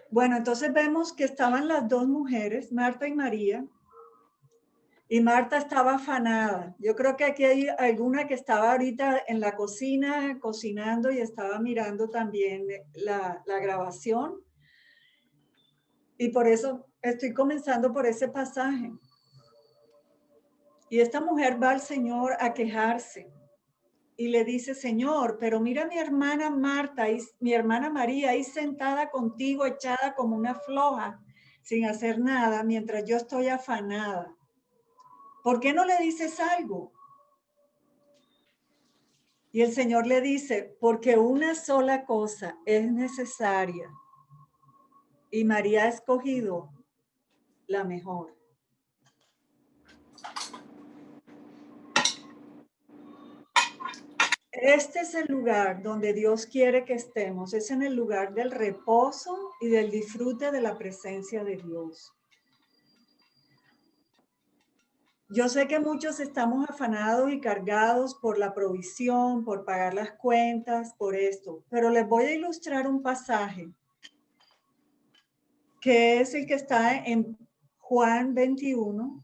Bueno, entonces vemos que estaban las dos mujeres, Marta y María, y Marta estaba afanada. Yo creo que aquí hay alguna que estaba ahorita en la cocina cocinando y estaba mirando también la grabación. Y por eso estoy comenzando por ese pasaje. Y esta mujer va al Señor a quejarse y le dice, Señor, pero mira a mi hermana Marta y mi hermana María ahí sentada contigo, echada como una floja, sin hacer nada, mientras yo estoy afanada. ¿Por qué no le dices algo? Y el Señor le dice, porque una sola cosa es necesaria y María ha escogido la mejor. Este es el lugar donde Dios quiere que estemos, es en el lugar del reposo y del disfrute de la presencia de Dios. Yo sé que muchos estamos afanados y cargados por la provisión, por pagar las cuentas, por esto, pero les voy a ilustrar un pasaje que es el que está en Juan 21,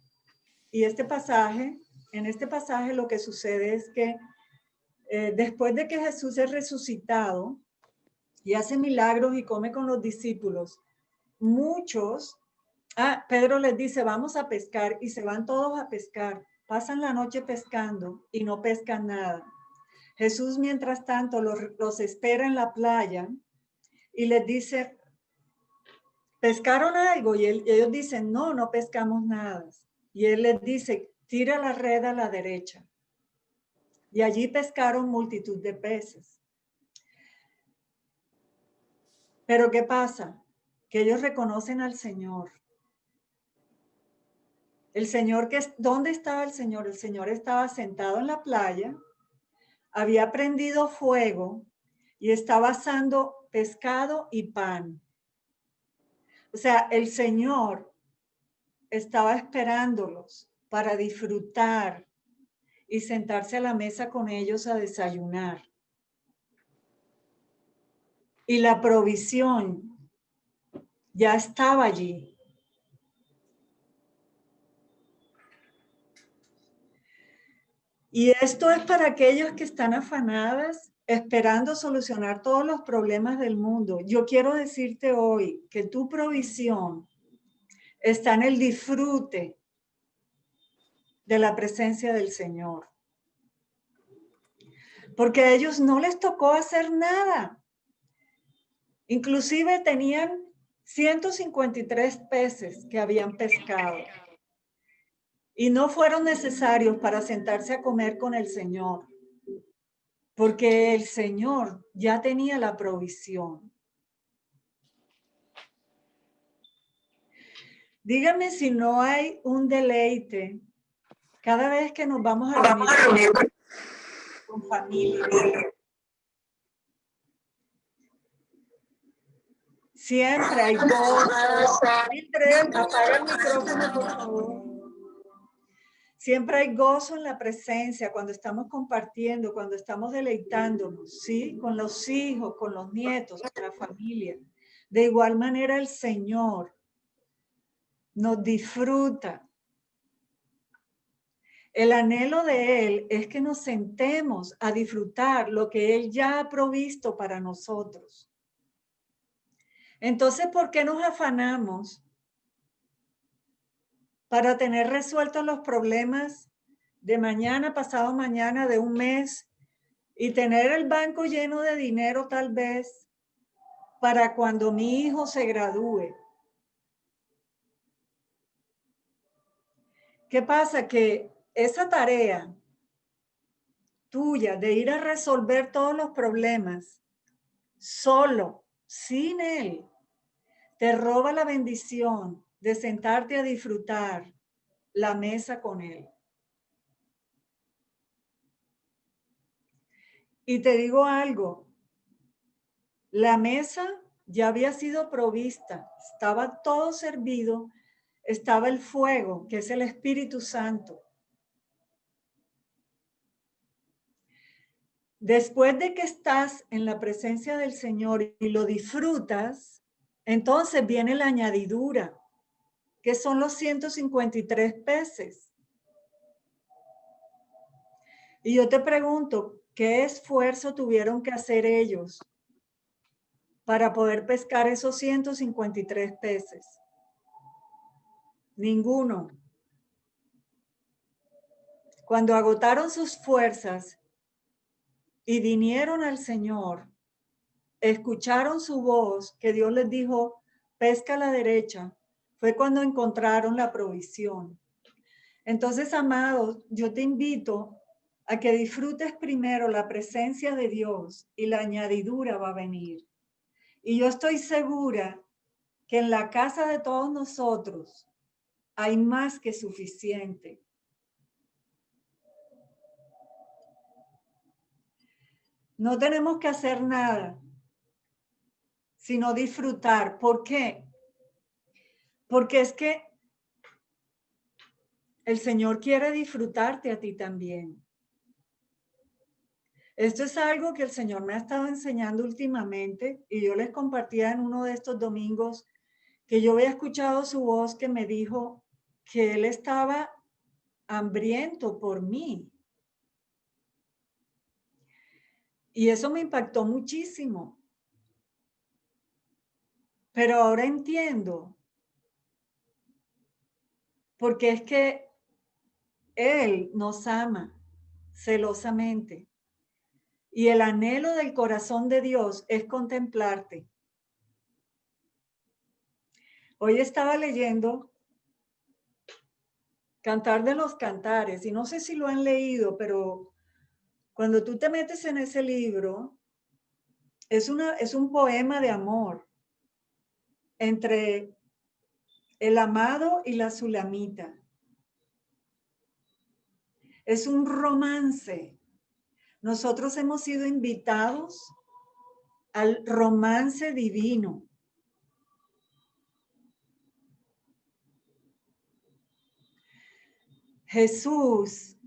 y en este pasaje lo que sucede es que después de que Jesús es resucitado y hace milagros y come con los discípulos, Pedro les dice, vamos a pescar, y se van todos a pescar. Pasan la noche pescando y no pescan nada. Jesús, mientras tanto, los espera en la playa y les dice, ¿pescaron algo? Y ellos dicen, no, no pescamos nada. Y él les dice, tira la red a la derecha. Y allí pescaron multitud de peces. Pero ¿qué pasa? Que ellos reconocen al Señor. El Señor, ¿dónde estaba el Señor? El Señor estaba sentado en la playa, había prendido fuego y estaba asando pescado y pan. O sea, el Señor estaba esperándolos para disfrutar y sentarse a la mesa con ellos a desayunar. Y la provisión ya estaba allí. Y esto es para aquellos que están afanadas, esperando solucionar todos los problemas del mundo. Yo quiero decirte hoy que tu provisión está en el disfrute de la presencia del Señor. Porque a ellos no les tocó hacer nada. Inclusive tenían 153 peces que habían pescado. Y no fueron necesarios para sentarse a comer con el Señor. Porque el Señor ya tenía la provisión. Dígame si no hay un deleite cada vez que nos vamos a reunir con familia. Siempre hay gozo. Apaga el micrófono, por favor. Siempre hay gozo en la presencia cuando estamos compartiendo, cuando estamos deleitándonos, ¿sí? Con los hijos, con los nietos, con la familia. De igual manera el Señor nos disfruta. El anhelo de Él es que nos sentemos a disfrutar lo que Él ya ha provisto para nosotros. Entonces, ¿por qué nos afanamos para tener resueltos los problemas de mañana, pasado mañana, de un mes, y tener el banco lleno de dinero tal vez para cuando mi hijo se gradúe? ¿Qué pasa? Que esa tarea tuya de ir a resolver todos los problemas solo, sin Él, te roba la bendición de sentarte a disfrutar la mesa con Él. Y te digo algo, la mesa ya había sido provista, estaba todo servido, estaba el fuego, que es el Espíritu Santo. Después de que estás en la presencia del Señor y lo disfrutas, Entonces viene la añadidura, que son los 153 peces. Y yo te pregunto, ¿qué esfuerzo tuvieron que hacer ellos para poder pescar esos 153 peces? Ninguno. Cuando agotaron sus fuerzas y vinieron al Señor, escucharon su voz, que Dios les dijo, pesca a la derecha, fue cuando encontraron la provisión. Entonces, amados, yo te invito a que disfrutes primero la presencia de Dios y la añadidura va a venir. Y yo estoy segura que en la casa de todos nosotros hay más que suficiente. No tenemos que hacer nada, sino disfrutar. ¿Por qué? Porque es que el Señor quiere disfrutarte a ti también. Esto es algo que el Señor me ha estado enseñando últimamente y yo les compartía en uno de estos domingos que yo había escuchado su voz que me dijo que Él estaba hambriento por mí. Y eso me impactó muchísimo. Pero ahora entiendo, porque es que Él nos ama celosamente. Y el anhelo del corazón de Dios es contemplarte. Hoy estaba leyendo Cantar de los Cantares, y no sé si lo han leído, pero cuando tú te metes en ese libro, es un poema de amor entre el amado y la sulamita. Es un romance. Nosotros hemos sido invitados al romance divino. Jesús,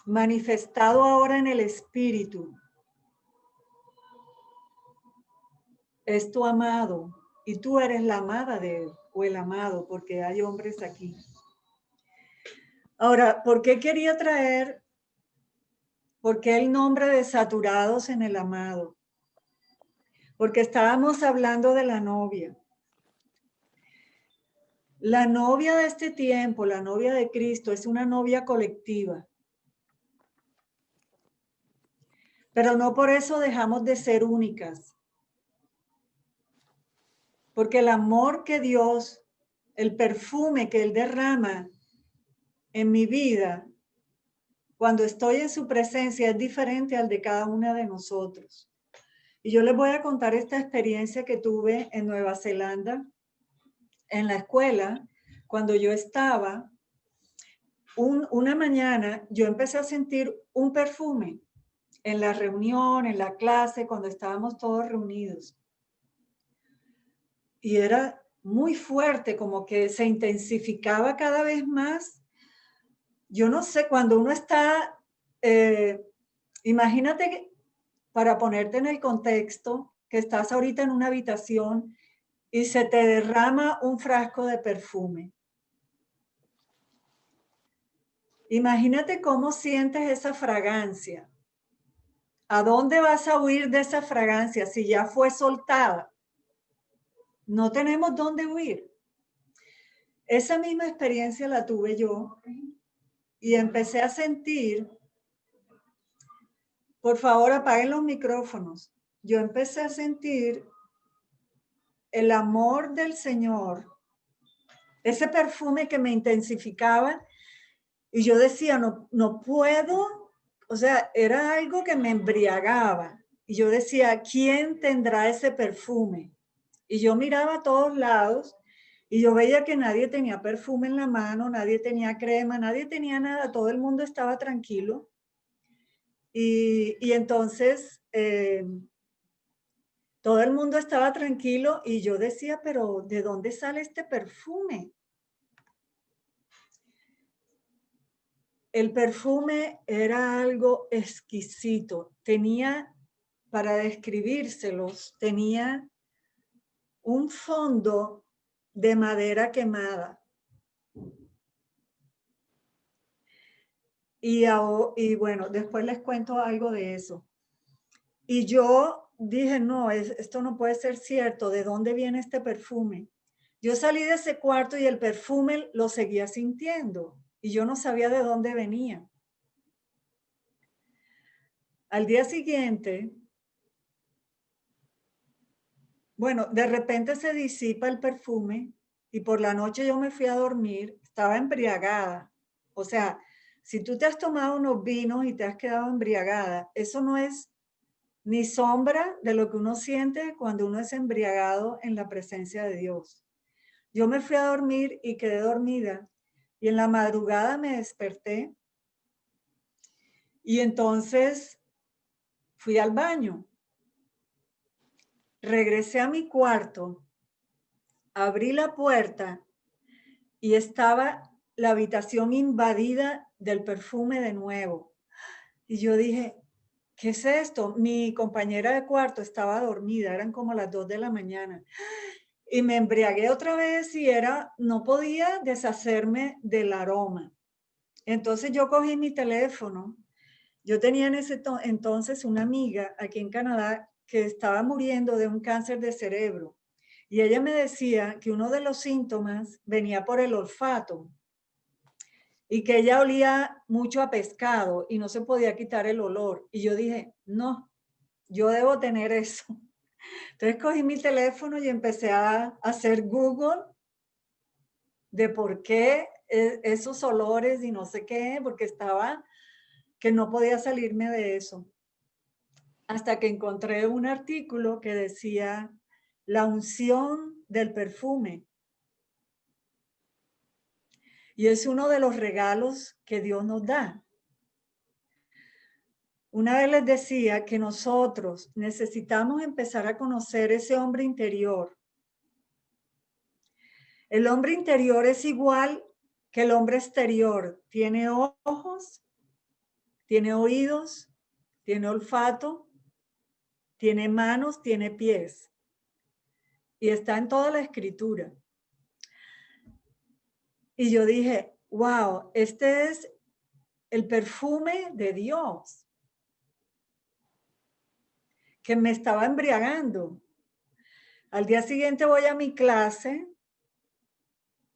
manifestado ahora en el Espíritu, es tu amado y tú eres la amada de él o el amado, porque hay hombres aquí. Ahora, ¿por qué quería traer, por qué el nombre de saturados en el amado? Porque estábamos hablando de la novia. La novia de este tiempo, la novia de Cristo, es una novia colectiva. Pero no por eso dejamos de ser únicas. Porque el amor que Dios, el perfume que Él derrama en mi vida, cuando estoy en su presencia, es diferente al de cada una de nosotros. Y yo les voy a contar esta experiencia que tuve en Nueva Zelanda, en la escuela, cuando yo estaba, una mañana yo empecé a sentir un perfume en la reunión, en la clase, cuando estábamos todos reunidos. Y era muy fuerte, como que se intensificaba cada vez más. Yo no sé, cuando uno está, imagínate que, para ponerte en el contexto, que estás ahorita en una habitación y se te derrama un frasco de perfume. Imagínate cómo sientes esa fragancia. ¿A dónde vas a huir de esa fragancia si ya fue soltada? No tenemos dónde huir. Esa misma experiencia la tuve yo y empecé a sentir, por favor apaguen los micrófonos, yo empecé a sentir el amor del Señor, ese perfume que me intensificaba y yo decía, no puedo, o sea, era algo que me embriagaba y yo decía, ¿quién tendrá ese perfume? Y yo miraba a todos lados y yo veía que nadie tenía perfume en la mano, nadie tenía crema, nadie tenía nada, todo el mundo estaba tranquilo. Y entonces todo el mundo estaba tranquilo y yo decía, pero ¿de dónde sale este perfume? El perfume era algo exquisito, tenía, para describírselos, tenía un fondo de madera quemada. Y bueno, después les cuento algo de eso. Y yo dije, no, esto no puede ser cierto. ¿De dónde viene este perfume? Yo salí de ese cuarto y el perfume lo seguía sintiendo. Y yo no sabía de dónde venía. Al día siguiente, bueno, de repente se disipa el perfume y por la noche yo me fui a dormir, estaba embriagada. O sea, si tú te has tomado unos vinos y te has quedado embriagada, eso no es ni sombra de lo que uno siente cuando uno es embriagado en la presencia de Dios. Yo me fui a dormir y quedé dormida y en la madrugada me desperté y entonces fui al baño. Regresé a mi cuarto, abrí la puerta y estaba la habitación invadida del perfume de nuevo. Y yo dije, ¿qué es esto? Mi compañera de cuarto estaba dormida, eran como las 2 de la mañana. Y me embriagué otra vez y no podía deshacerme del aroma. Entonces yo cogí mi teléfono. Yo tenía en ese entonces una amiga aquí en Canadá que estaba muriendo de un cáncer de cerebro. Y ella me decía que uno de los síntomas venía por el olfato y que ella olía mucho a pescado y no se podía quitar el olor. Y yo dije, no, yo debo tener eso. Entonces cogí mi teléfono y empecé a hacer Google de por qué esos olores y no sé qué, porque estaba que no podía salirme de eso. Hasta que encontré un artículo que decía la unción del perfume. Y es uno de los regalos que Dios nos da. Una vez les decía que nosotros necesitamos empezar a conocer ese hombre interior. El hombre interior es igual que el hombre exterior. Tiene ojos, tiene oídos, tiene olfato, tiene manos, tiene pies. Y está en toda la escritura. Y yo dije, wow, este es el perfume de Dios que me estaba embriagando. Al día siguiente voy a mi clase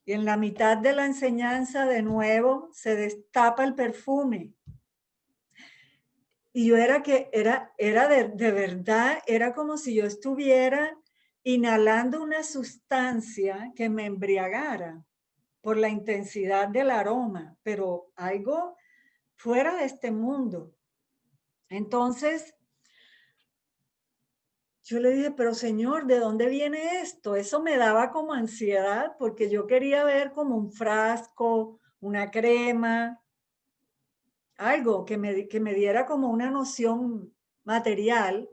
y en la mitad de la enseñanza de nuevo se destapa el perfume. Y yo era de verdad, era como si yo estuviera inhalando una sustancia que me embriagara por la intensidad del aroma, pero algo fuera de este mundo. Entonces, yo le dije, pero Señor, ¿de dónde viene esto? Eso me daba como ansiedad porque yo quería ver como un frasco, una crema, algo que me diera como una noción material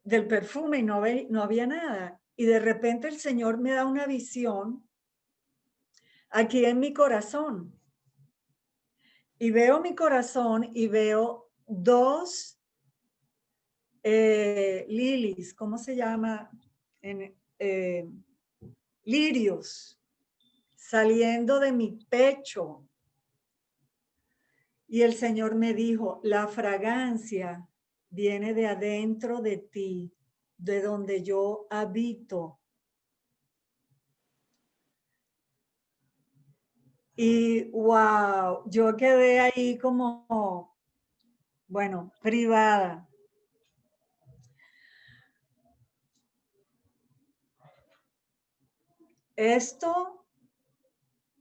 del perfume y no había nada. Y de repente el Señor me da una visión aquí en mi corazón. Y veo mi corazón y veo dos lilies, ¿cómo se llama? Lirios saliendo de mi pecho. Y el Señor me dijo, la fragancia viene de adentro de ti, de donde yo habito. Y wow, yo quedé ahí como, bueno, privada. Esto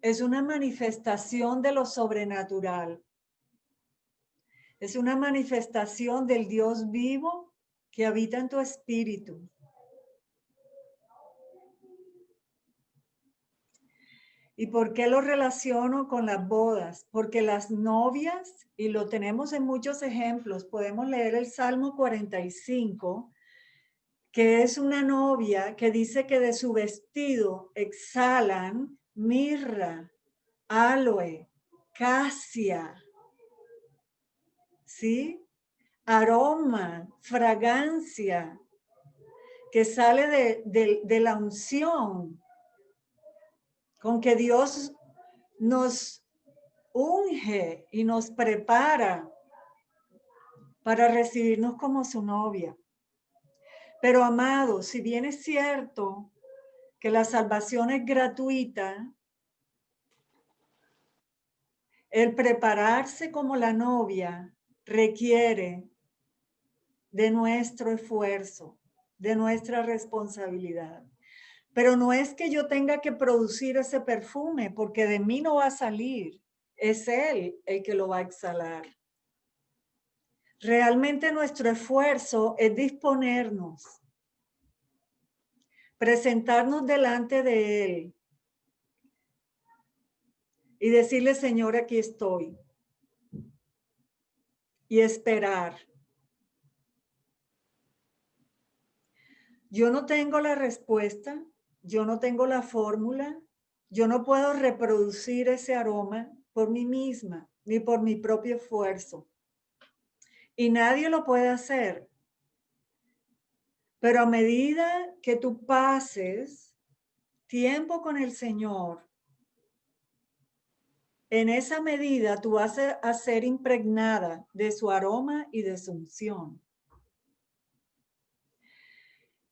es una manifestación de lo sobrenatural. Es una manifestación del Dios vivo que habita en tu espíritu. ¿Y por qué lo relaciono con las bodas? Porque las novias, y lo tenemos en muchos ejemplos, podemos leer el Salmo 45, que es una novia que dice que de su vestido exhalan mirra, aloe, casia, ¿sí? Aroma, fragancia. que sale de la unción con que Dios nos unge y nos prepara para recibirnos como su novia. Pero amados, si bien es cierto que la salvación es gratuita, el prepararse como la novia requiere de nuestro esfuerzo, de nuestra responsabilidad. Pero no es que yo tenga que producir ese perfume, porque de mí no va a salir. Es Él el que lo va a exhalar. Realmente nuestro esfuerzo es disponernos, presentarnos delante de Él y decirle, Señor, aquí estoy. Y esperar. Yo no tengo la respuesta, yo no tengo la fórmula, yo no puedo reproducir ese aroma por mí misma, ni por mi propio esfuerzo. Y nadie lo puede hacer. Pero a medida que tú pases tiempo con el Señor, en esa medida tú vas a ser impregnada de su aroma y de su unción.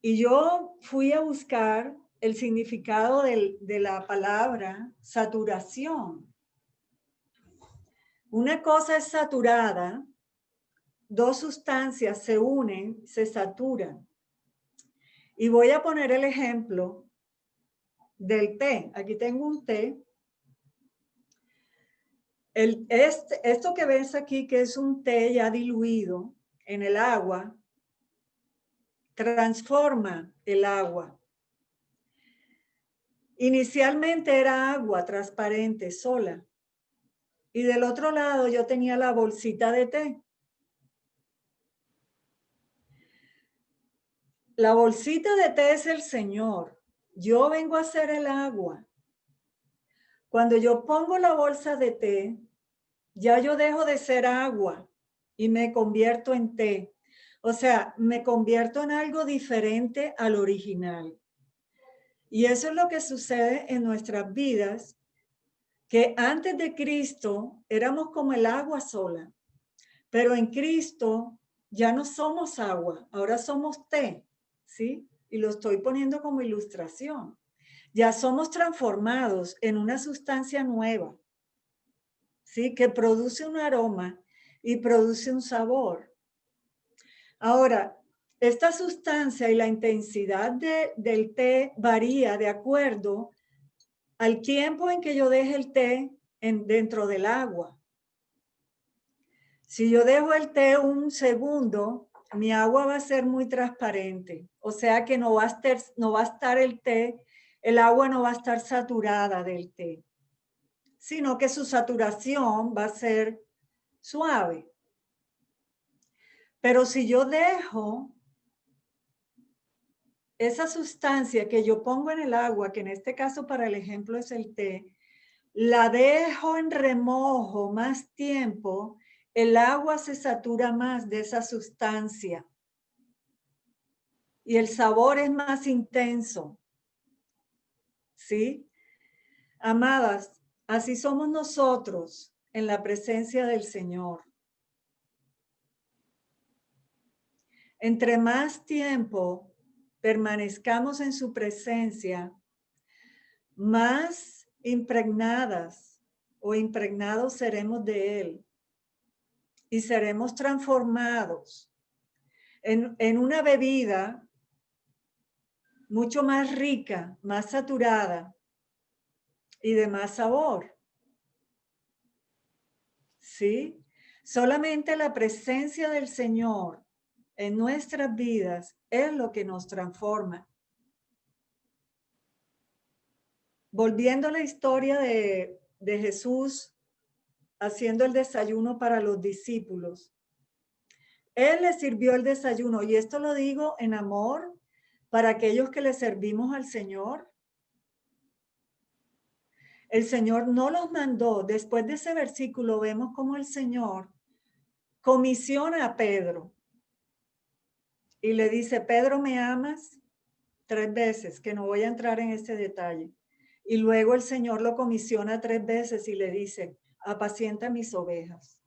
Y yo fui a buscar el significado de la palabra saturación. Una cosa es saturada, dos sustancias se unen, se saturan. Y voy a poner el ejemplo del té. Aquí tengo un té. Esto que ves aquí, que es un té ya diluido en el agua, transforma el agua. Inicialmente era agua transparente, sola. Y del otro lado yo tenía la bolsita de té. La bolsita de té es el Señor. Yo vengo a hacer el agua. Cuando yo pongo la bolsa de té, ya yo dejo de ser agua y me convierto en té. O sea, me convierto en algo diferente al original. Y eso es lo que sucede en nuestras vidas, que antes de Cristo éramos como el agua sola, pero en Cristo ya no somos agua, ahora somos té, ¿sí? Y lo estoy poniendo como ilustración. Ya somos transformados en una sustancia nueva, ¿sí? Que produce un aroma y produce un sabor. Ahora, esta sustancia y la intensidad del té varía de acuerdo al tiempo en que yo deje el té dentro del agua. Si yo dejo el té un segundo, mi agua va a ser muy transparente. O sea que no va a estar el té, el agua no va a estar saturada del té, sino que su saturación va a ser suave. Pero si yo dejo esa sustancia que yo pongo en el agua, que en este caso para el ejemplo es el té, la dejo en remojo más tiempo, el agua se satura más de esa sustancia y el sabor es más intenso. ¿Sí? Amadas, así somos nosotros en la presencia del Señor. Entre más tiempo permanezcamos en su presencia, más impregnadas o impregnados seremos de Él y seremos transformados en una bebida mucho más rica, más saturada y de más sabor. ¿Sí? Solamente la presencia del Señor en nuestras vidas es lo que nos transforma. Volviendo a la historia de Jesús haciendo el desayuno para los discípulos. Él les sirvió el desayuno y esto lo digo en amor para aquellos que le servimos al Señor. El Señor no los mandó. Después de ese versículo vemos cómo el Señor comisiona a Pedro y le dice, Pedro, ¿me amas? 3 veces, que no voy a entrar en ese detalle. Y luego el Señor lo comisiona 3 veces y le dice, apacienta mis ovejas.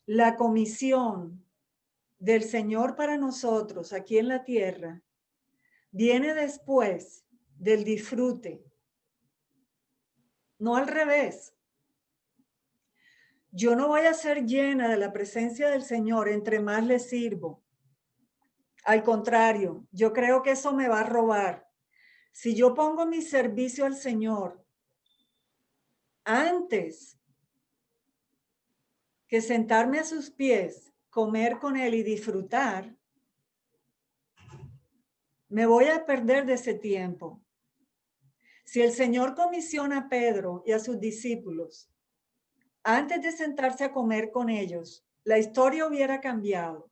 La comisión del Señor para nosotros aquí en la tierra viene después del disfrute, no al revés. Yo no voy a ser llena de la presencia del Señor entre más le sirvo. Al contrario, yo creo que eso me va a robar. Si yo pongo mi servicio al Señor antes que sentarme a sus pies, comer con Él y disfrutar, me voy a perder de ese tiempo. Si el Señor comisiona a Pedro y a sus discípulos, antes de sentarse a comer con ellos, la historia hubiera cambiado.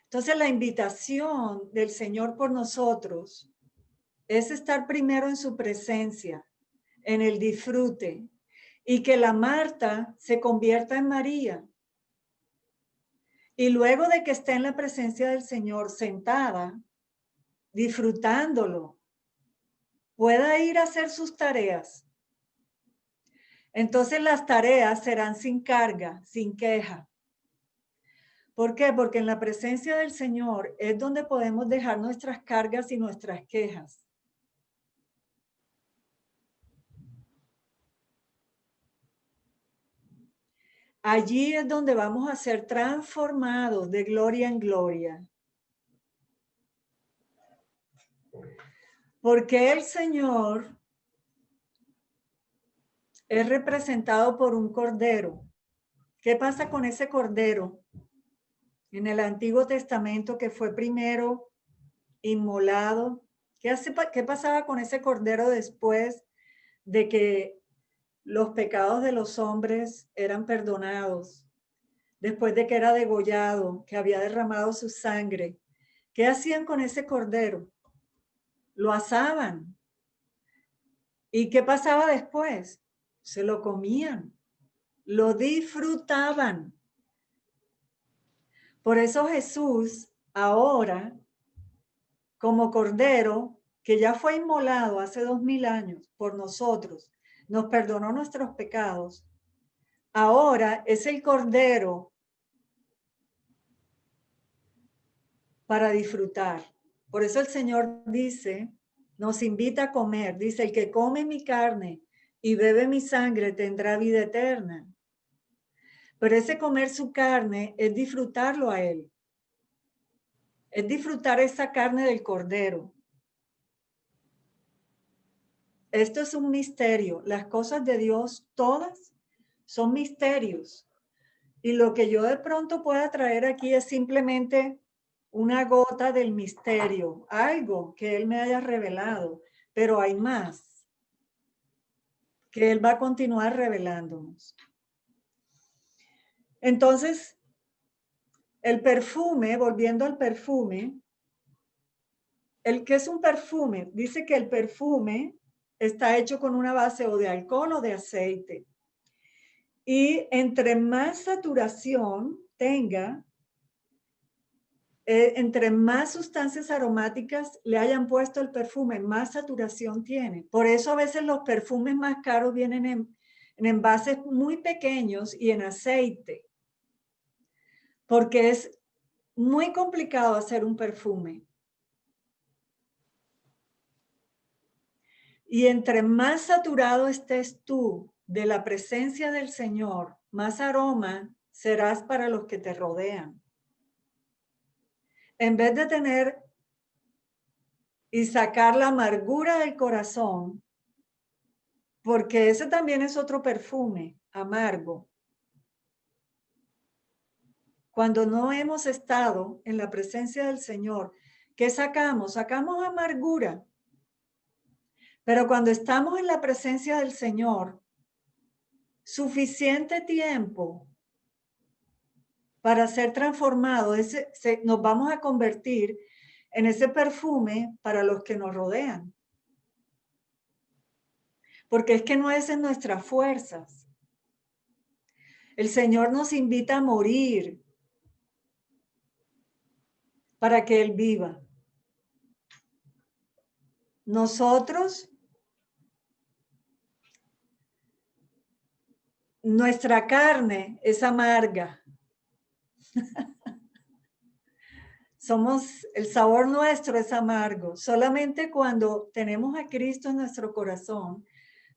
Entonces la invitación del Señor por nosotros es estar primero en su presencia, en el disfrute, y que la Marta se convierta en María. Y luego de que esté en la presencia del Señor sentada, disfrutándolo, pueda ir a hacer sus tareas. Entonces las tareas serán sin carga, sin queja. ¿Por qué? Porque en la presencia del Señor es donde podemos dejar nuestras cargas y nuestras quejas. Allí es donde vamos a ser transformados de gloria en gloria. Porque el Señor es representado por un cordero. ¿Qué pasa con ese cordero? En el Antiguo Testamento que fue primero inmolado. ¿Qué pasaba con ese cordero después de que los pecados de los hombres eran perdonados? Después de que era degollado, que había derramado su sangre. ¿Qué hacían con ese cordero? Lo asaban. ¿Y qué pasaba después? Se lo comían, lo disfrutaban. Por eso Jesús ahora, como cordero, que ya fue inmolado hace 2000 años por nosotros, nos perdonó nuestros pecados, ahora es el cordero para disfrutar. Por eso el Señor dice, nos invita a comer, dice, el que come mi carne y bebe mi sangre tendrá vida eterna. Pero ese comer su carne es disfrutarlo a Él. Es disfrutar esa carne del cordero. Esto es un misterio. Las cosas de Dios todas son misterios. Y lo que yo de pronto pueda traer aquí es simplemente una gota del misterio, algo que Él me haya revelado, pero hay más que Él va a continuar revelándonos. Entonces, el perfume, volviendo al perfume, el que es un perfume, dice que el perfume está hecho con una base o de alcohol o de aceite. Y entre más saturación tenga, entre más sustancias aromáticas le hayan puesto el perfume, más saturación tiene. Por eso a veces los perfumes más caros vienen en envases muy pequeños y en aceite, porque es muy complicado hacer un perfume. Y entre más saturado estés tú de la presencia del Señor, más aroma serás para los que te rodean. En vez de tener y sacar la amargura del corazón, porque ese también es otro perfume amargo. Cuando no hemos estado en la presencia del Señor, ¿qué sacamos? Sacamos amargura. Pero cuando estamos en la presencia del Señor, suficiente tiempo para ser transformados, nos vamos a convertir en ese perfume para los que nos rodean. Porque es que no es en nuestras fuerzas. El Señor nos invita a morir para que Él viva. Nosotros, nuestra carne es amarga. El sabor nuestro es amargo. Solamente cuando tenemos a Cristo en nuestro corazón,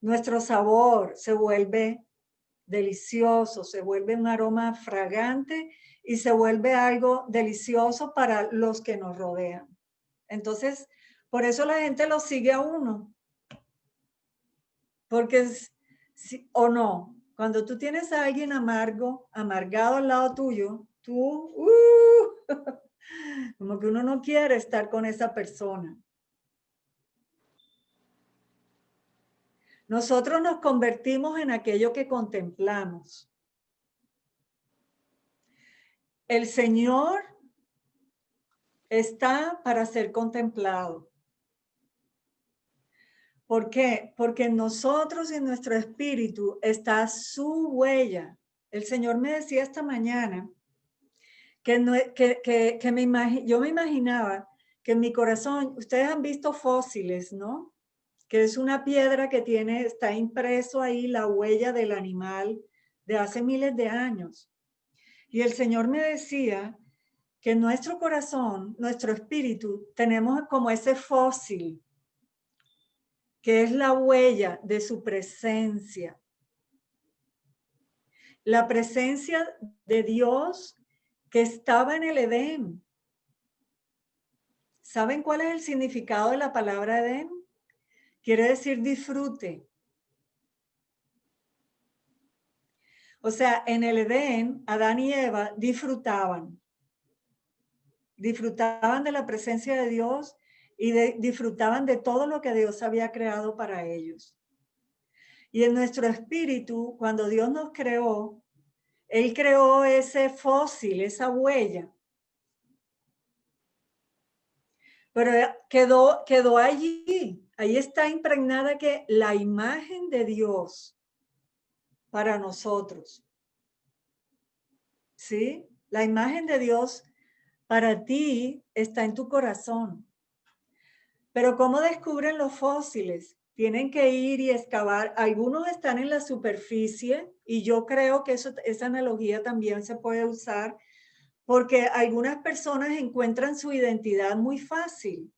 nuestro sabor se vuelve delicioso, se vuelve un aroma fragante y se vuelve algo delicioso para los que nos rodean. Entonces, por eso la gente lo sigue a uno. Porque, o no, cuando tú tienes a alguien amargado al lado tuyo, tú, como que uno no quiere estar con esa persona. Nosotros nos convertimos en aquello que contemplamos. El Señor está para ser contemplado. ¿Por qué? Porque en nosotros y en nuestro espíritu está su huella. El Señor me decía esta mañana que yo me imaginaba que en mi corazón, ustedes han visto fósiles, ¿no? Que es una piedra que está impreso ahí la huella del animal de hace miles de años. Y el Señor me decía que en nuestro corazón, nuestro espíritu, tenemos como ese fósil, que es la huella de su presencia. La presencia de Dios que estaba en el Edén. ¿Saben cuál es el significado de la palabra Edén? Quiere decir disfrute. O sea, en el Edén, Adán y Eva disfrutaban. Disfrutaban de la presencia de Dios y disfrutaban de todo lo que Dios había creado para ellos. Y en nuestro espíritu, cuando Dios nos creó, Él creó ese fósil, esa huella. Pero quedó allí. Ahí está impregnada que la imagen de Dios para nosotros. ¿Sí? La imagen de Dios para ti está en tu corazón. Pero ¿cómo descubren los fósiles? Tienen que ir y excavar. Algunos están en la superficie y yo creo que esa analogía también se puede usar porque algunas personas encuentran su identidad muy fácil.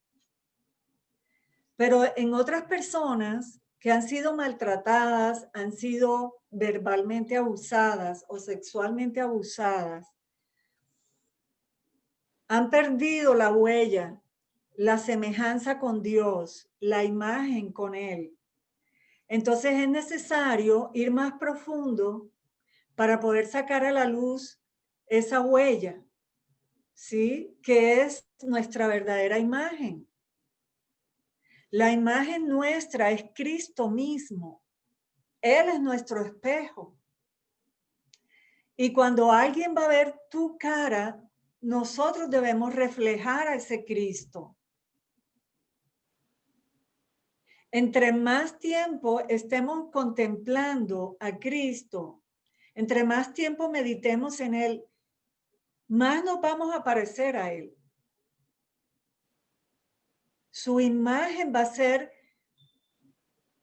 Pero en otras personas que han sido maltratadas, han sido verbalmente abusadas o sexualmente abusadas, han perdido la huella, la semejanza con Dios, la imagen con Él. Entonces es necesario ir más profundo para poder sacar a la luz esa huella, ¿sí? Que es nuestra verdadera imagen. La imagen nuestra es Cristo mismo. Él es nuestro espejo. Y cuando alguien va a ver tu cara, nosotros debemos reflejar a ese Cristo. Entre más tiempo estemos contemplando a Cristo, entre más tiempo meditemos en Él, más nos vamos a parecer a Él. Su imagen va a ser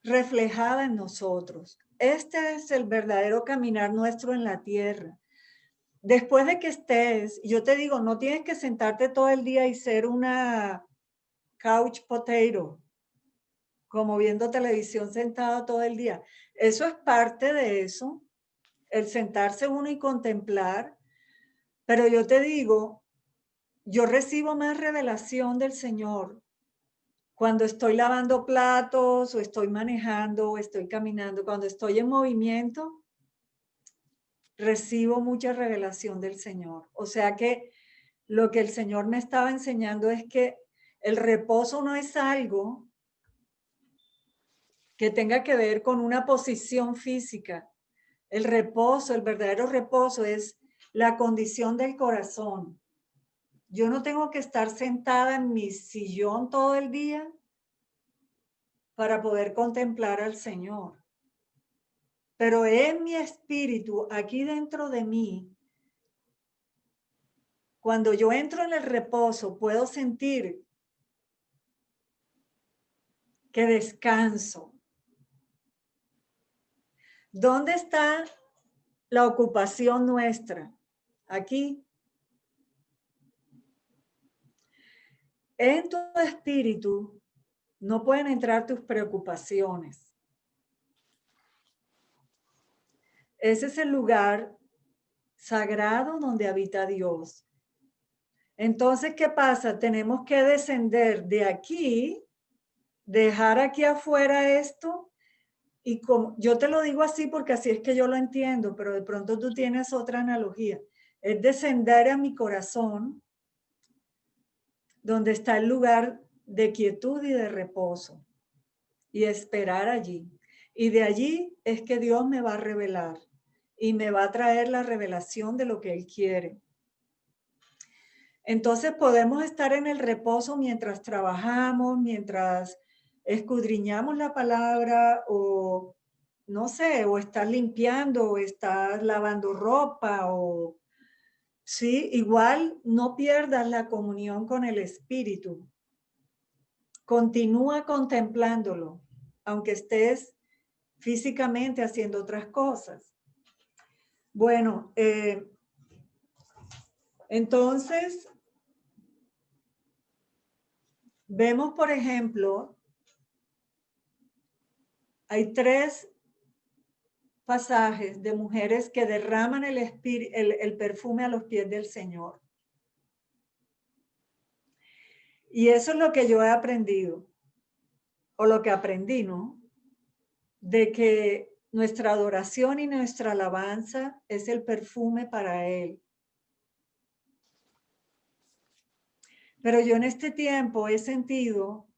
reflejada en nosotros. Este es el verdadero caminar nuestro en la tierra. Después de que estés, yo te digo, no tienes que sentarte todo el día y ser una couch potato, como viendo televisión sentada todo el día. Eso es parte de eso, el sentarse uno y contemplar. Pero yo te digo, yo recibo más revelación del Señor cuando estoy lavando platos o estoy manejando o estoy caminando. Cuando estoy en movimiento, recibo mucha revelación del Señor. O sea que lo que el Señor me estaba enseñando es que el reposo no es algo que tenga que ver con una posición física. El reposo, el verdadero reposo es la condición del corazón. Yo no tengo que estar sentada en mi sillón todo el día para poder contemplar al Señor. Pero en mi espíritu, aquí dentro de mí, Cuando yo entro en el reposo, puedo sentir que descanso. ¿Dónde está la ocupación nuestra? Aquí. En tu espíritu no pueden entrar tus preocupaciones. Ese es el lugar sagrado donde habita Dios. Entonces, ¿qué pasa? Tenemos que descender de aquí, dejar aquí afuera esto, y como yo te lo digo así porque así es que yo lo entiendo, pero de pronto tú tienes otra analogía. Es descender a mi corazón, donde está el lugar de quietud y de reposo, y esperar allí. Y de allí es que Dios me va a revelar y me va a traer la revelación de lo que Él quiere. Entonces podemos estar en el reposo mientras trabajamos, mientras escudriñamos la palabra, o no sé, o estás limpiando, o estás lavando ropa, o sí, igual no pierdas la comunión con el Espíritu. Continúa contemplándolo, aunque estés físicamente haciendo otras cosas. Bueno, entonces vemos, por ejemplo, hay 3 pasajes de mujeres que derraman el perfume a los pies del Señor. Y eso es lo que yo he aprendido, o lo que aprendí, ¿no? De que nuestra adoración y nuestra alabanza es el perfume para Él. Pero yo en este tiempo he sentido,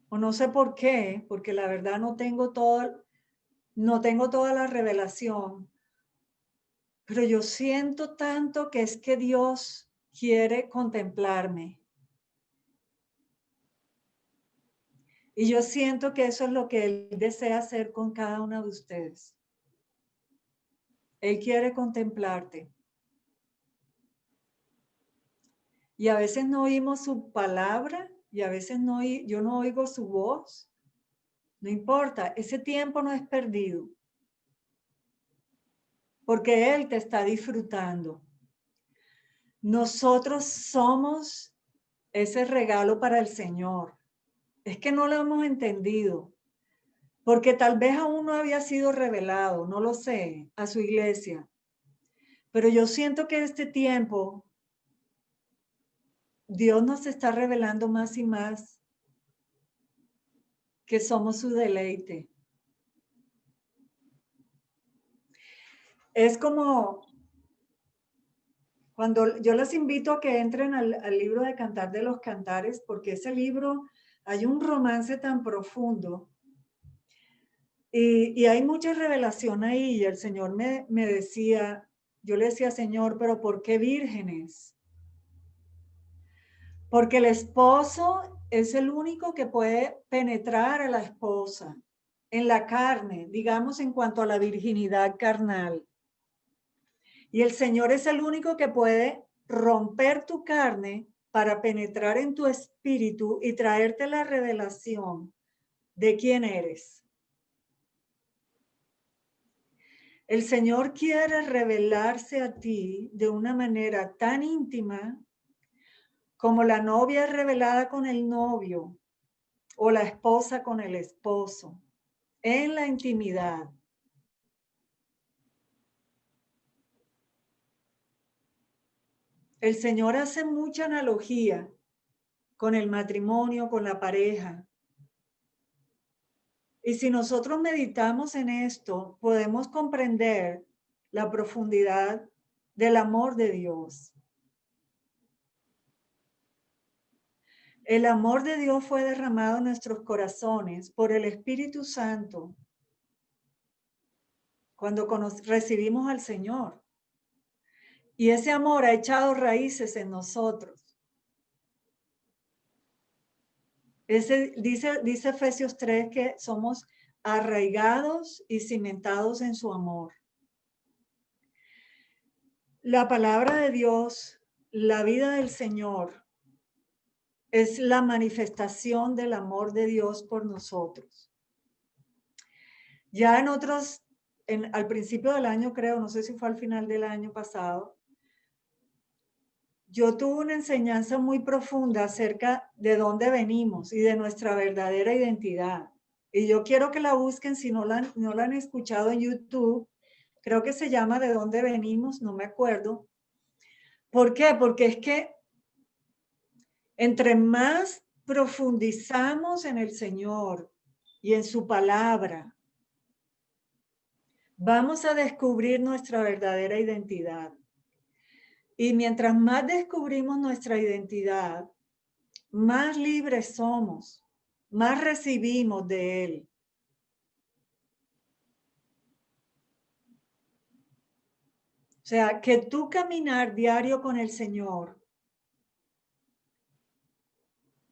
o no sé por qué, porque la verdad no tengo toda la revelación, pero yo siento tanto que es que Dios quiere contemplarme. Y yo siento que eso es lo que Él desea hacer con cada una de ustedes. Él quiere contemplarte. Y a veces no oímos su palabra, y a veces yo no oigo su voz. No importa, ese tiempo no es perdido. Porque Él te está disfrutando. Nosotros somos ese regalo para el Señor. Es que no lo hemos entendido. Porque tal vez aún no había sido revelado, no lo sé, a su iglesia. Pero yo siento que este tiempo Dios nos está revelando más y más que somos su deleite. Es como cuando yo les invito a que entren al libro de Cantar de los Cantares, porque ese libro hay un romance tan profundo y hay mucha revelación ahí. Y el Señor me decía, yo le decía, Señor, pero ¿por qué vírgenes? Porque el esposo es el único que puede penetrar a la esposa en la carne, digamos en cuanto a la virginidad carnal. Y el Señor es el único que puede romper tu carne para penetrar en tu espíritu y traerte la revelación de quién eres. El Señor quiere revelarse a ti de una manera tan íntima como la novia es revelada con el novio o la esposa con el esposo, en la intimidad. El Señor hace mucha analogía con el matrimonio, con la pareja. Y si nosotros meditamos en esto, podemos comprender la profundidad del amor de Dios. El amor de Dios fue derramado en nuestros corazones por el Espíritu Santo cuando recibimos al Señor. Y ese amor ha echado raíces en nosotros. Dice Efesios 3 que somos arraigados y cimentados en su amor. La palabra de Dios, la vida del Señor, es la manifestación del amor de Dios por nosotros. Ya en otros, al principio del año creo, no sé si fue al final del año pasado, yo tuve una enseñanza muy profunda acerca de dónde venimos y de nuestra verdadera identidad. Y yo quiero que la busquen si no la han escuchado en YouTube. Creo que se llama ¿De dónde venimos? No me acuerdo. ¿Por qué? Porque es que entre más profundizamos en el Señor y en su palabra, vamos a descubrir nuestra verdadera identidad. Y mientras más descubrimos nuestra identidad, más libres somos, más recibimos de Él. O sea, que tú caminar diario con el Señor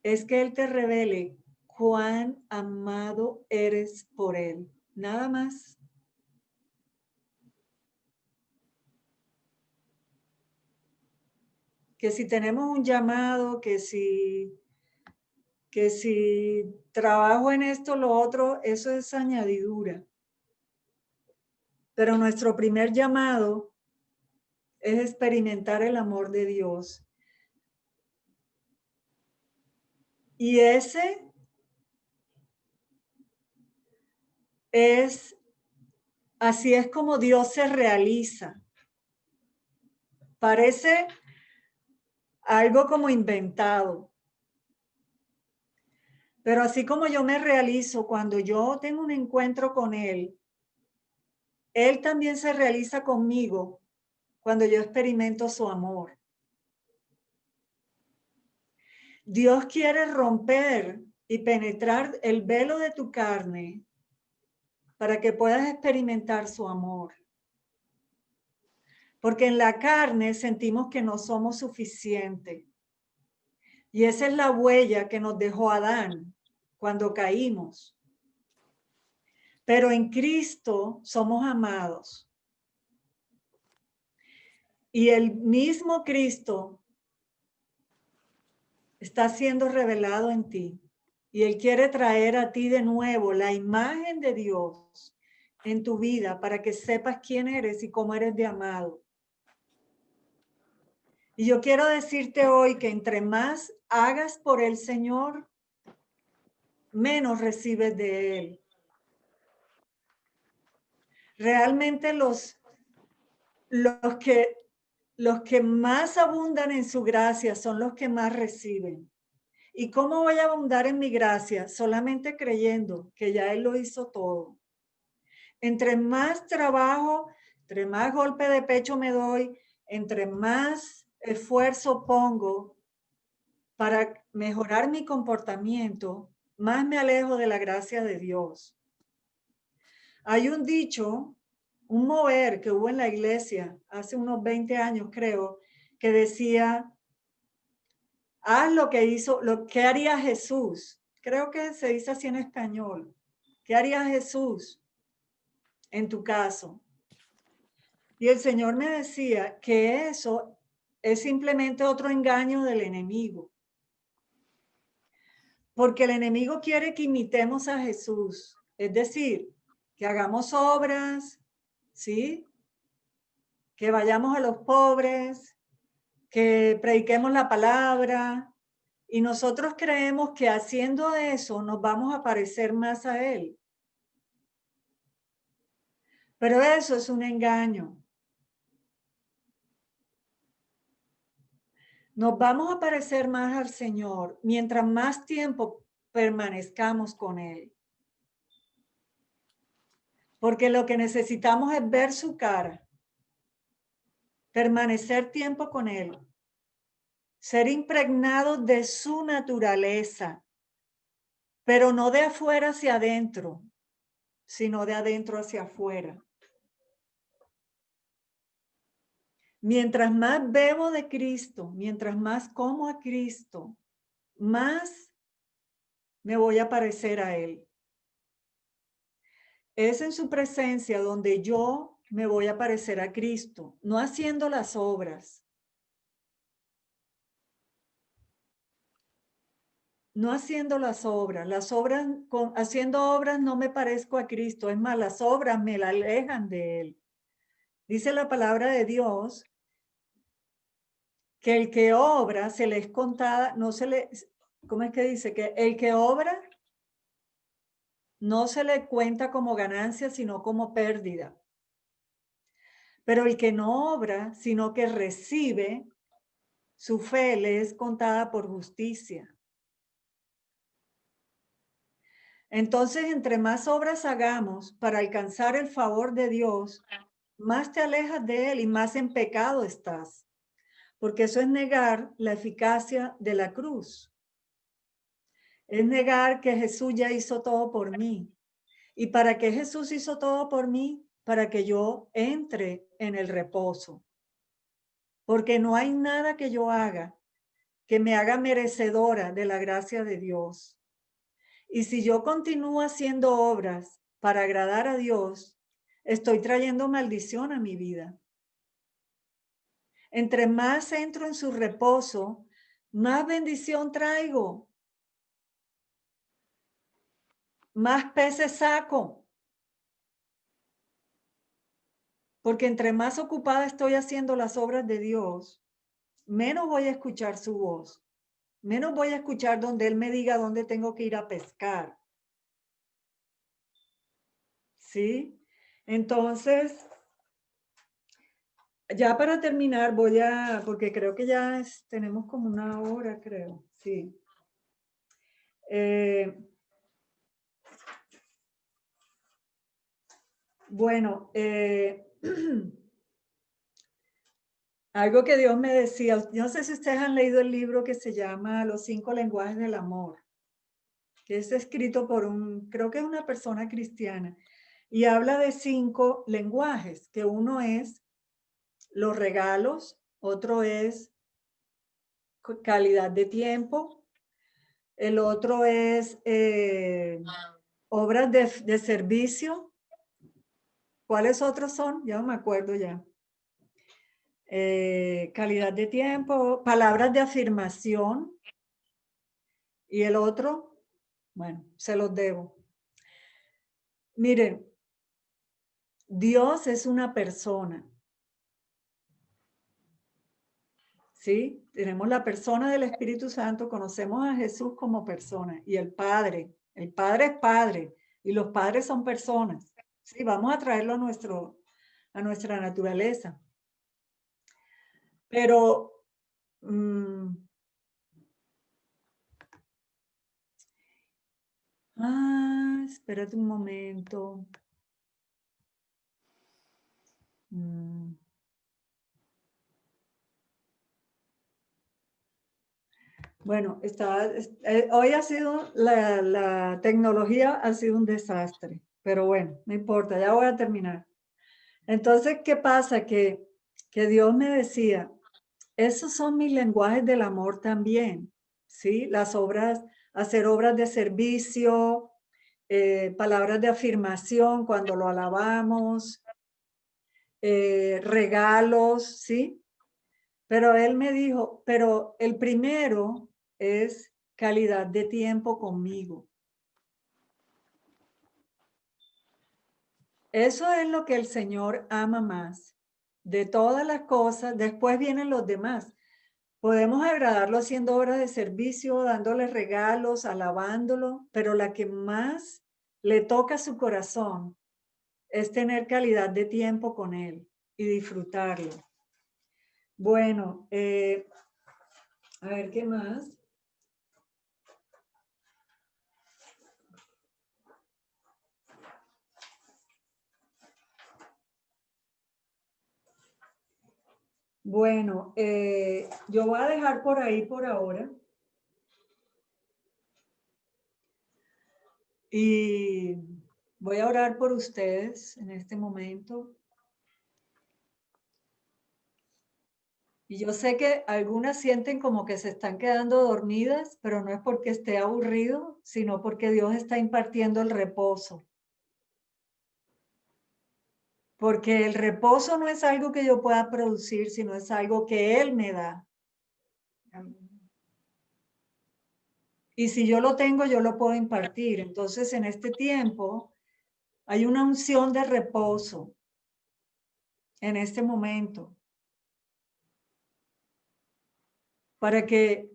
es que Él te revele cuán amado eres por Él. Nada más. Que si tenemos un llamado, que si trabajo en esto, lo otro, eso es añadidura. Pero nuestro primer llamado es experimentar el amor de Dios. Y ese así es como Dios se realiza. Parece algo como inventado. Pero así como yo me realizo cuando yo tengo un encuentro con Él, Él también se realiza conmigo cuando yo experimento su amor. Dios quiere romper y penetrar el velo de tu carne para que puedas experimentar su amor. Porque en la carne sentimos que no somos suficientes. Y esa es la huella que nos dejó Adán cuando caímos. Pero en Cristo somos amados. Y el mismo Cristo está siendo revelado en ti. Y Él quiere traer a ti de nuevo la imagen de Dios en tu vida para que sepas quién eres y cómo eres de amado. Y yo quiero decirte hoy que entre más hagas por el Señor, menos recibes de Él. Realmente los que más abundan en su gracia son los que más reciben. ¿Y cómo voy a abundar en mi gracia? Solamente creyendo que ya Él lo hizo todo. Entre más trabajo, entre más golpe de pecho me doy, entre más esfuerzo pongo para mejorar mi comportamiento, más me alejo de la gracia de Dios. Hay un dicho, un mover que hubo en la iglesia hace unos 20 años, creo, que decía, haz lo que hizo, lo que haría Jesús. Creo que se dice así en español. ¿Qué haría Jesús en tu caso? Y el Señor me decía que eso es simplemente otro engaño del enemigo. Porque el enemigo quiere que imitemos a Jesús. Es decir, que hagamos obras, ¿sí? Que vayamos a los pobres, que prediquemos la palabra. Y nosotros creemos que haciendo eso nos vamos a parecer más a Él. Pero eso es un engaño. Nos vamos a parecer más al Señor mientras más tiempo permanezcamos con Él. Porque lo que necesitamos es ver su cara, permanecer tiempo con Él, ser impregnados de su naturaleza, pero no de afuera hacia adentro, sino de adentro hacia afuera. Mientras más bebo de Cristo, mientras más como a Cristo, más me voy a parecer a Él. Es en su presencia donde yo me voy a parecer a Cristo, no haciendo las obras. No haciendo las obras, haciendo obras no me parezco a Cristo, es más, las obras me la alejan de Él. Dice la palabra de Dios que el que obra se le es contada, no se le, ¿cómo es que dice? Que el que obra no se le cuenta como ganancia, sino como pérdida. Pero el que no obra, sino que recibe, su fe le es contada por justicia. Entonces, entre más obras hagamos para alcanzar el favor de Dios, más te alejas de Él y más en pecado estás, porque eso es negar la eficacia de la cruz. Es negar que Jesús ya hizo todo por mí. ¿Y para qué Jesús hizo todo por mí? Para que yo entre en el reposo. Porque no hay nada que yo haga que me haga merecedora de la gracia de Dios. Y si yo continúo haciendo obras para agradar a Dios, estoy trayendo maldición a mi vida. Entre más entro en su reposo, más bendición traigo. Más peces saco. Porque entre más ocupada estoy haciendo las obras de Dios, menos voy a escuchar su voz. Menos voy a escuchar donde Él me diga dónde tengo que ir a pescar. ¿Sí? Entonces, ya para terminar porque creo que ya tenemos como una hora, creo. Sí. Bueno, algo que Dios me decía, yo no sé si ustedes han leído el libro que se llama Los 5 lenguajes del amor, que es escrito por creo que es una persona cristiana, y habla de 5 lenguajes, que uno es los regalos, otro es calidad de tiempo, el otro es obras de servicio. ¿Cuáles otros son? Ya no me acuerdo ya. Calidad de tiempo, palabras de afirmación. Y el otro, bueno, se los debo. Miren, Dios es una persona. ¿Sí? Tenemos la persona del Espíritu Santo, conocemos a Jesús como persona y el Padre es Padre y los padres son personas. ¿Sí? Vamos a traerlo a nuestra naturaleza. Pero espérate un momento. Bueno, hoy ha sido, la tecnología ha sido un desastre, pero bueno, no importa, ya voy a terminar. Entonces, ¿qué pasa? Que Dios me decía, esos son mis lenguajes del amor también, ¿sí? Las obras, hacer obras de servicio, palabras de afirmación cuando lo alabamos, regalos, ¿sí? Pero él me dijo, pero el primero es calidad de tiempo conmigo. Eso es lo que el Señor ama más. De todas las cosas, después vienen los demás. Podemos agradarlo haciendo obras de servicio, dándole regalos, alabándolo, pero la que más le toca a su corazón es tener calidad de tiempo con Él y disfrutarlo. Bueno, a ver qué más. Bueno, yo voy a dejar por ahí por ahora. Y voy a orar por ustedes en este momento. Y yo sé que algunas sienten como que se están quedando dormidas, pero no es porque esté aburrido, sino porque Dios está impartiendo el reposo. Porque el reposo no es algo que yo pueda producir, sino es algo que Él me da. Y si yo lo tengo, yo lo puedo impartir. Entonces, en este tiempo, hay una unción de reposo en este momento para que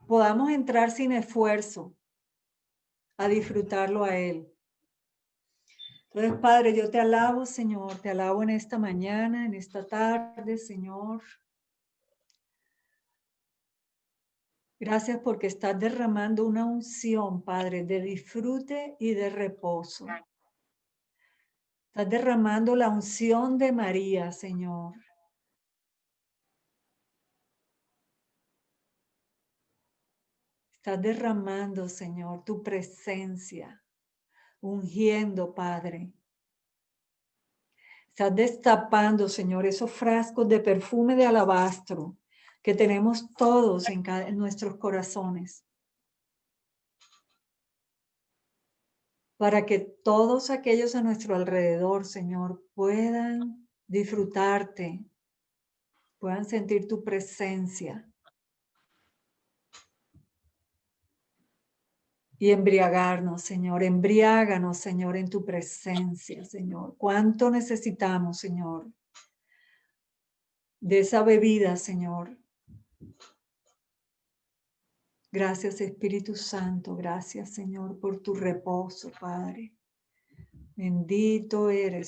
podamos entrar sin esfuerzo a disfrutarlo a Él. Entonces, Padre, yo te alabo, Señor, te alabo en esta mañana, en esta tarde, Señor. Gracias porque estás derramando una unción, Padre, de disfrute y de reposo. Estás derramando la unción de María, Señor. Estás derramando, Señor, tu presencia, ungiendo, Padre. Estás destapando, Señor, esos frascos de perfume de alabastro que tenemos todos en nuestros corazones. Para que todos aquellos a nuestro alrededor, Señor, puedan disfrutarte, puedan sentir tu presencia. Y embriagarnos, Señor, embriáganos, Señor, en tu presencia, Señor. ¿Cuánto necesitamos, Señor, de esa bebida, Señor? Gracias, Espíritu Santo. Gracias, Señor, por tu reposo, Padre. Bendito eres.